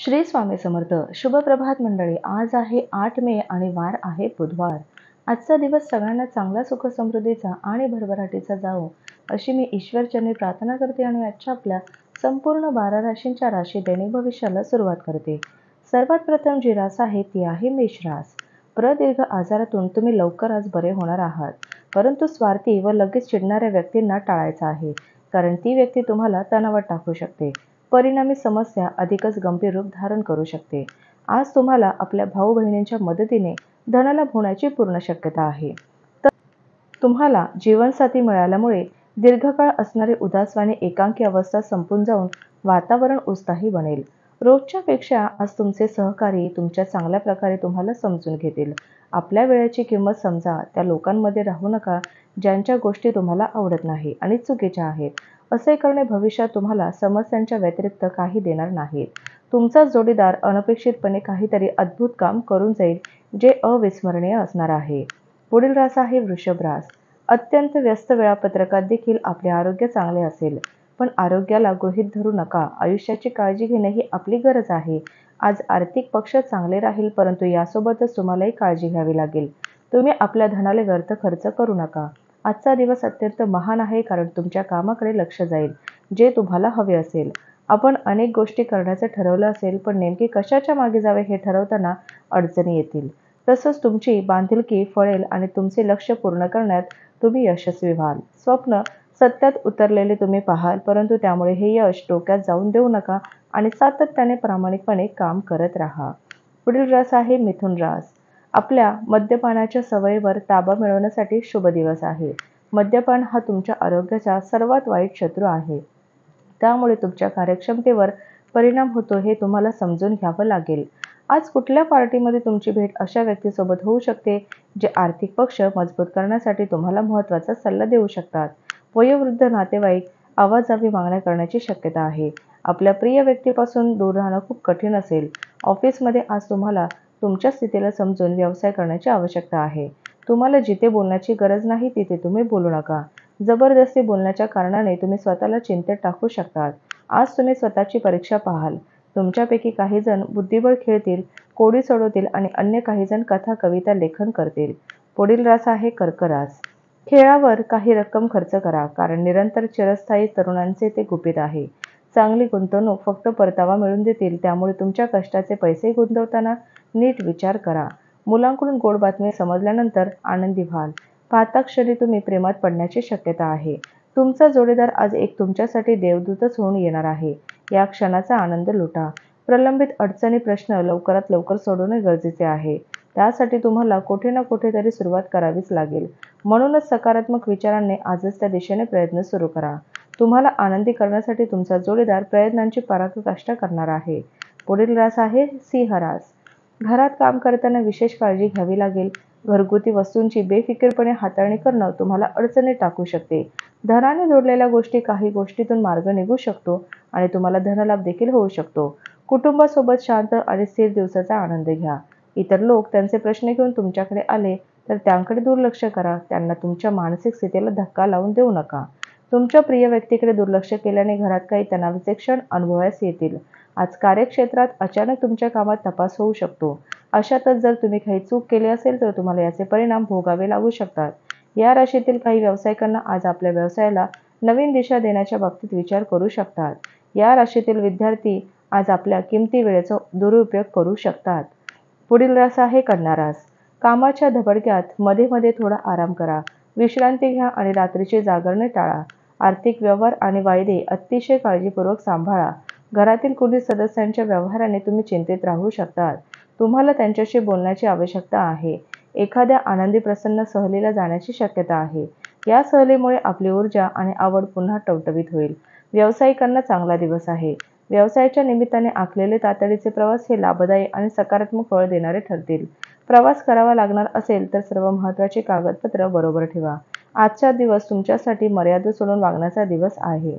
श्री स्वामी समर्थ. शुभ प्रभात मंडळी. आज आहे 8 मे आणि वार आहे बुधवार. आजचा दिवस सगळ्यांना चांगला, सुख समृद्धीचा आणि भरभराटीचा जावो अशी मी ईश्वरचरणी प्रार्थना करते आणि आजच्या आपल्या संपूर्ण 12 राशींच्या राशी दैनिक भविष्याला सुरुवात करते. सर्वात प्रथम जी रास आहे ती आहे मेष रास. प्रदीर्घ आजारातून तुम्ही लवकर आज बरे होणार आहात, परंतु स्वार्थी व लगेच चिडणाऱ्या व्यक्तींना टाळायचं आहे, कारण ती व्यक्ती तुम्हाला तणावात टाकू शकते. परिणामी समस्या अधिकच गंभीर रूप धारण करू शकते. आज तुम्हाला आपल्या भाऊ बहिणींच्या मदतीने धनलाभ होण्याची पूर्ण शक्यता आहे. तर तुम्हाला जीवनसाथी मिळाल्यामुळे दीर्घकाळ असणारी उदास आणि एकांकी अवस्था संपून जाऊन वातावरण उत्साही बनेल. रोजच्या पेक्षा आज तुमचे सहकारी तुमच्या चांगल्या प्रकारे तुम्हाला समजून घेतील. आपल्या वेळेची किंमत समजा. त्या लोकांमध्ये राहू नका ज्यांच्या गोष्टी तुम्हाला आवडत नाही आणि चुकीच्या आहेत. असे करणे भविष्यात तुम्हाला समस्यांच्या व्यतिरिक्त काही देणार नाहीत. तुमचा जोडीदार अनपेक्षितपणे काहीतरी अद्भुत काम करून जाईल, जे अविस्मरणीय असणार आहे. पुढील रास आहे वृषभ रास. अत्यंत व्यस्त वेळापत्रकात देखील आपले आरोग्य चांगले असेल, पण आरोग्याला गृहीत धरू नका. आयुष्याची काळजी घेणे ही आपली गरज आहे. आज आर्थिक पक्ष चांगले राहील, परंतु यासोबतच तुम्हालाही काळजी घ्यावी लागेल. तुम्ही आपल्या धनाला व्यर्थ खर्च करू नका. आजचा दिवस अत्यंत महान आहे, कारण तुमच्या कामाकडे लक्ष जाईल, जे तुम्हाला हवे असेल. आपण अनेक गोष्टी करण्याचं ठरवलं असेल, पण नेमके कशाच्या मागे जावे हे ठरवताना अडचणी येतील. तसंच तुमची बांधिलकी फळेल आणि तुमचे लक्ष्य पूर्ण करण्यात तुम्ही यशस्वी व्हाल. स्वप्न सत्यात उतरलेले तुम्ही पाहाल, परंतु त्यामुळे हे यश डोक्यात जाऊन देऊ नका आणि सातत्याने प्रामाणिकपणे काम करत राहा. पुढील रास आहे मिथुन रास. आपल्या मद्यपानाच्या सवयीवर ताबा मिळवण्यासाठी शुभ दिवस आहे. मद्यपान हा तुमच्या आरोग्याचा सर्वात वाईट शत्रू आहे, त्यामुळे तुमच्या कार्यक्षमतेवर परिणाम होतो हे तुम्हाला समजून घ्यावं लागेल. आज कुठल्या पार्टीमध्ये तुमची भेट अशा व्यक्तीसोबत होऊ शकते, जे आर्थिक पक्ष मजबूत करण्यासाठी तुम्हाला महत्त्वाचा सल्ला देऊ शकतात. वयोवृद्ध नातेवाईक आवाजावी मागण्या करण्याची शक्यता आहे. आपल्या प्रिय व्यक्तीपासून दूर राहणं खूप कठीण असेल. ऑफिसमध्ये आज तुम्हाला तुमच्या स्थितीला समजून व्यवसाय करण्याची आवश्यकता आहे. तुम्हाला जिथे बोलण्याची गरज नाही तिथे तुम्ही बोलू नका. जबरदस्ती बोलण्याच्या कारणाने तुम्ही स्वतःला चिंतेत टाकू शकतात. आज तुम्ही स्वतःची परीक्षा पाहाल. तुमच्यापैकी काही जण बुद्धिबळ खेळतील, कोडी सोडवतील आणि अन्य काही जण कथा, कविता लेखन करतील. पुढील रास आहे कर्क रास. खेळावर काही रक्कम खर्च करा, कारण निरंतर चिरस्थायी तरुणांचे ते गुपित आहे. चांगली गुंतवणूक फक्त परतावा मिळवून देतील, त्यामुळे तुमच्या कष्टाचे पैसे गुंतवताना नीट विचार करा. मुलांकडून गोड बातमी समजल्यानंतर आनंदी व्हाल. पाहता क्षणी तुम्ही प्रेमात पडण्याची शक्यता आहे. तुमचा जोडीदार आज एक तुमच्यासाठी देवदूतच होऊन येणार आहे. या क्षणाचा आनंद लुटा. प्रलंबित अडचणी प्रश्न लवकरात लवकर सोडवणे गरजेचे आहे. त्यासाठी तुम्हाला कुठे ना कुठेतरी सुरुवात करावीच लागेल. म्हणूनच सकारात्मक विचारांनी आजच त्या दिशेने प्रयत्न सुरू करा. तुम्हाला आनंदी करण्यासाठी तुमचा जोडीदार प्रयत्नांची पराकाष्ठा करणार आहे. पुढील रास आहे सिंह रास. घरात काम करताना विशेष काळजी घ्यावी लागेल. घरगुती वस्तूंची बेफिकीरपणे हाताळणी करणं तुम्हाला अडचणीत टाकू शकते. धनाने जोडलेल्या काही गोष्टीतून मार्ग निघू शकतो आणि तुम्हाला धनलाभ देखील होऊ शकतो. कुटुंबासोबत शांत आणि स्थिर दिवसाचा आनंद घ्या. इतर लोक त्यांचे प्रश्न घेऊन तुमच्याकडे आले तर त्यांकडे दुर्लक्ष करा. त्यांना तुमच्या मानसिक स्थितीला धक्का लावून देऊ नका. तुमच्या प्रिय व्यक्तीकडे दुर्लक्ष केल्याने घरात काही तणावाचे क्षण अनुभवास येतील. आज कार्यक्षेत्रात अचानक तुमच्या कामात तपास होऊ शकतो. अशातच जर तुम्ही काही चूक केली असेल तर तुम्हाला याचे परिणाम भोगावे लागू शकतात. या राशीतील काही व्यावसायिकांना आज आपल्या व्यवसायाला नवीन दिशा देण्याच्या बाबतीत विचार करू शकतात. या राशीतील विद्यार्थी आज आपल्या किमती वेळेचा दुरुपयोग करू शकतात. पुढील रास आहे कन्या रास. कामाच्या धबडक्यात मध्ये मध्ये थोडा आराम करा. विश्रांती घ्या आणि रात्रीची जागरणे टाळा. आर्थिक व्यवहार आणि वायदे अतिशय काळजीपूर्वक सांभाळा. घरातील कुणी सदस्यांच्या व्यवहाराने तुम्ही चिंतित राहू शकतात. तुम्हाला त्यांच्याशी बोलण्याची आवश्यकता आहे. एखाद्या आनंदी प्रसन्न सहलीला जाण्याची शक्यता आहे. या सहलीमुळे आपली ऊर्जा आणि आवड पुन्हा टवटवीत होईल. व्यावसायिकांना चांगला दिवस आहे. व्यवसायाच्या निमित्ताने आखलेले तातडीचे प्रवास हे लाभदायी आणि सकारात्मक फळ देणारे ठरतील. प्रवास करावा लागणार असेल तर सर्व महत्त्वाची कागदपत्र बरोबर ठेवा. आजचा दिवस तुमच्यासाठी मर्यादा सोडून वागण्याचा दिवस आहे.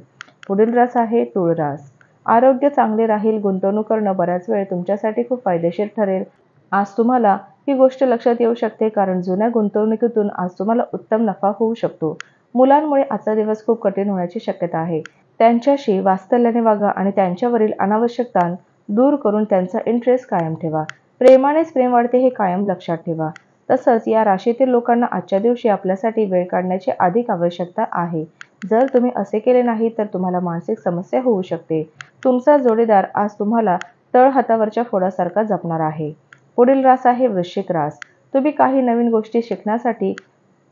पुढील रास आहे तुळ रास. आरोग्य चांगले राहील. गुंतवणूक करणं बऱ्याच वेळ तुमच्यासाठी खूप फायदेशीर ठरेल. आज तुम्हाला ही गोष्ट लक्षात येऊ शकते, कारण जुन्या गुंतवणुकीतून आज तुम्हाला उत्तम नफा होऊ शकतो. मुलांमुळे आजचा दिवस खूप कठीण होण्याची शक्यता आहे. त्यांच्याशी वात्सल्याने वागा आणि त्यांच्यावरील अनावश्यक ताण दूर करून त्यांचा इंटरेस्ट कायम ठेवा. प्रेमानेच प्रेम वाढते हे कायम लक्षात ठेवा. तसंच या राशीतील लोकांना आजच्या दिवशी आपल्यासाठी वेळ काढण्याची अधिक आवश्यकता आहे. जर तुम्ही असे केले नाही तर तुम्हाला मानसिक समस्या होऊ शकते. तुमचा जोडीदार आज तुम्हाला तळहातावरच्या फोडासारखा जपणार आहे. पुढील रास आहे वृश्चिक रास. तुम्ही काही नवीन गोष्टी शिकण्यासाठी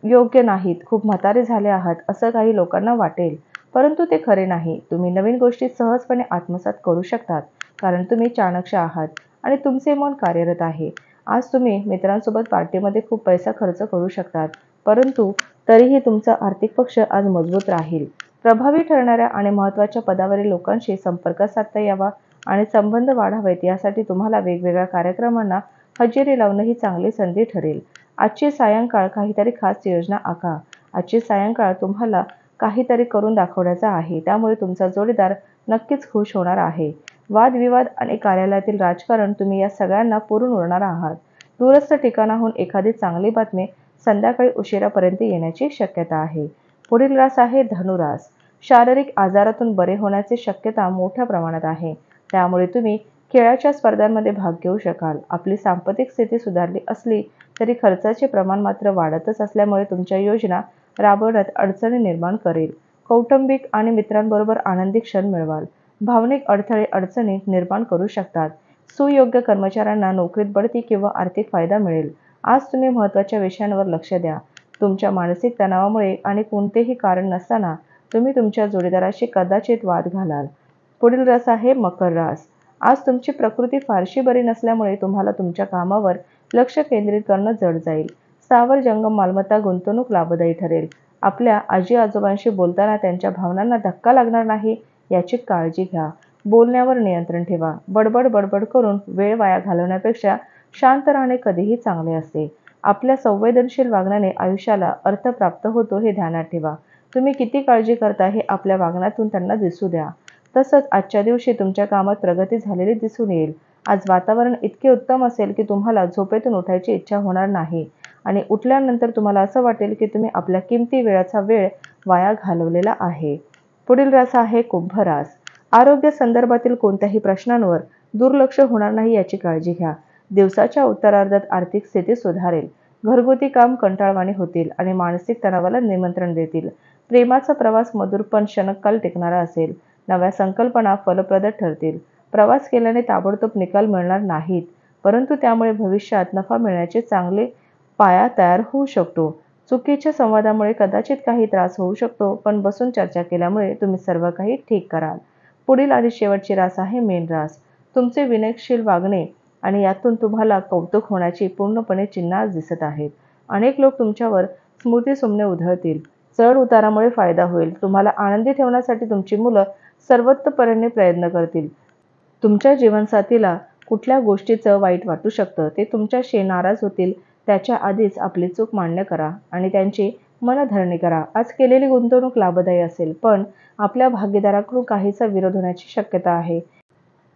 योग्य नाहीत, खूप म्हातारे झाले आहात असं काही लोकांना वाटेल, परंतु ते खरे नाही. तुम्ही नवीन गोष्टी सहजपणे आत्मसात करू शकतात, कारण तुम्ही चाणक्य आहात आणि तुमचे मन कार्यरत आहे. आज तुम्ही मित्रांसोबत पार्टीमध्ये खूप पैसा खर्च करू शकतात, परंतु तरीही तुमचा आर्थिक पक्ष आज मजबूत राहील. प्रभावी ठरणाऱ्या आणि महत्त्वाच्या पदावरील लोकांशी संपर्क साधता यावा आणि संबंध वाढावेत यासाठी तुम्हाला वेगवेगळ्या कार्यक्रमांना हजेरी लावणं ही चांगली संधी ठरेल. आजची सायंकाळ काहीतरी खास योजना आखा. आजची सायंकाळ तुम्हाला काहीतरी करून दाखवण्याचा आहे, त्यामुळे तुमचा जोडीदार नक्कीच खुश होणार आहे. वादविवाद आणि कार्यालयातील राजकारण तुम्ही या सगळ्यांना पुरून उरणार आहात. दूरस्थ ठिकाणाहून एखादी चांगली बातमी संध्याकाळी उशिरापर्यंत येण्याची शक्यता आहे. पुढील रास आहे धनुरास. शारीरिक आजारातून बरे होण्याची शक्यता मोठ्या प्रमाणात आहे, त्यामुळे तुम्ही खेळाच्या स्पर्धांमध्ये भाग घेऊ शकाल. आपली सांपत्तिक स्थिती सुधारली असली तरी खर्चाचे प्रमाण मात्र वाढतच असल्यामुळे तुमच्या योजना राबवण्यात अडचणी निर्माण करेल. कौटुंबिक आणि मित्रांबरोबर आनंदी क्षण मिळवाल. भावनिक अडथळे अडचणी निर्माण करू शकतात. सुयोग्य कर्मचाऱ्यांना नोकरीत बढती किंवा आर्थिक फायदा मिळेल. आज तुम्ही महत्त्वाच्या विषयांवर लक्ष द्या. तुमच्या मानसिक तणावामुळे आणि कोणतेही कारण नसताना तुम्ही तुमच्या जोडीदाराशी कदाचित वाद घालाल. पुढील रास आहे मकर रास. आज तुमची प्रकृती फारशी बरी नसल्यामुळे तुम्हाला तुमच्या कामावर लक्ष केंद्रित करणं जड जाईल. स्थावर जंगम मालमत्ता गुंतवणूक लाभदायी ठरेल. आपल्या आजी आजोबांशी बोलताना त्यांच्या भावनांना धक्का लागणार नाही याची काळजी घ्या. बोलण्यावर नियंत्रण ठेवा. बडबड करून वेळ वाया घालवण्यापेक्षा शांत राहणे कधीही चांगले असते. आपल्या संवेदनशील वागण्याने आयुष्याला अर्थ प्राप्त होतो हे ध्यानात ठेवा. तुम्ही किती काळजी करता हे आपल्या वागण्यातून त्यांना दिसू द्या. तसंच आजच्या दिवशी तुमच्या कामात प्रगती झालेली दिसून येईल. आज वातावरण इतके उत्तम असेल की तुम्हाला झोपेतून उठायची इच्छा होणार नाही आणि उठल्यानंतर तुम्हाला असं वाटेल की तुम्ही आपल्या किमती वेळाचा वेळ वाया घालवलेला आहे. पुढील रास आहे कुंभ रास. आरोग्य संदर्भातील कोणत्याही प्रश्नांवर दुर्लक्ष होणार नाही याची काळजी घ्या. दिवसाच्या उत्तरार्धात आर्थिक स्थिती सुधारेल. घरगुती काम कंटाळवाणी होतील आणि मानसिक तणावाला निमंत्रण देतील. प्रेमाचा प्रवास मधुर पण क्षणकाल टिकणारा असेल. नव्या संकल्पना फलप्रद ठरतील. प्रवास केल्याने ताबडतोब निकाल मिळणार नाहीत, परंतु त्यामुळे भविष्यात नफा मिळण्याचे चांगले पाया तयार होऊ शकतो. चुकीच्या संवादामुळे कदाचित काही त्रास होऊ शकतो, पण बसून चर्चा केल्यामुळे तुम्ही सर्व काही ठीक कराल. पुढील आणि शेवटची रास आहे मीन रास. तुमचे विनयशील वागणे आणि यातून तुम्हाला कौतुक होण्याची पूर्णपणे चिन्ह आज दिसत आहेत. अनेक लोक तुमच्यावर स्मृतिसुमने उधळतील. चढ उतारामुळे फायदा होईल. तुम्हाला आनंदी ठेवण्यासाठी तुमची मुलं सर्वतोपरीने प्रयत्न करतील. तुमच्या जीवनसाथीला कुठल्या गोष्टीचं वाईट वाटू शकतं, ते तुमच्याशी नाराज होतील त्याच्या आधीच आपली चूक मान्य करा आणि त्यांची मनधरणी करा. आज केलेली गुंतवणूक लाभदायी असेल, पण आपल्या भागीदाराकडून काहीसा विरोध होण्याची शक्यता आहे.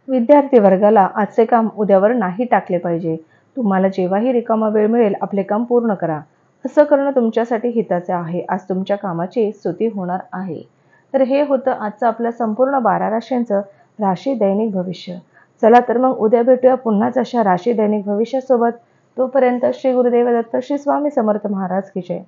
विद्यार्थी वर्गाला आजचे काम उद्यावर नाही टाकले पाहिजे. तुम्हाला जेव्हाही रिकामा वेळ मिळेल आपले काम पूर्ण करा. असं करणं तुमच्यासाठी हिताचे आहे. आज तुमच्या कामाची स्तुती होणार आहे. तर हे होतं आजचं आपल्या संपूर्ण 12 राशींचं राशी दैनिक भविष्य. चला तर मग उद्या भेटूया पुन्हाच अशा राशी दैनिक भविष्यासोबत. तोपर्यंत श्री गुरुदेव दत्त, श्री स्वामी समर्थ महाराज की जय.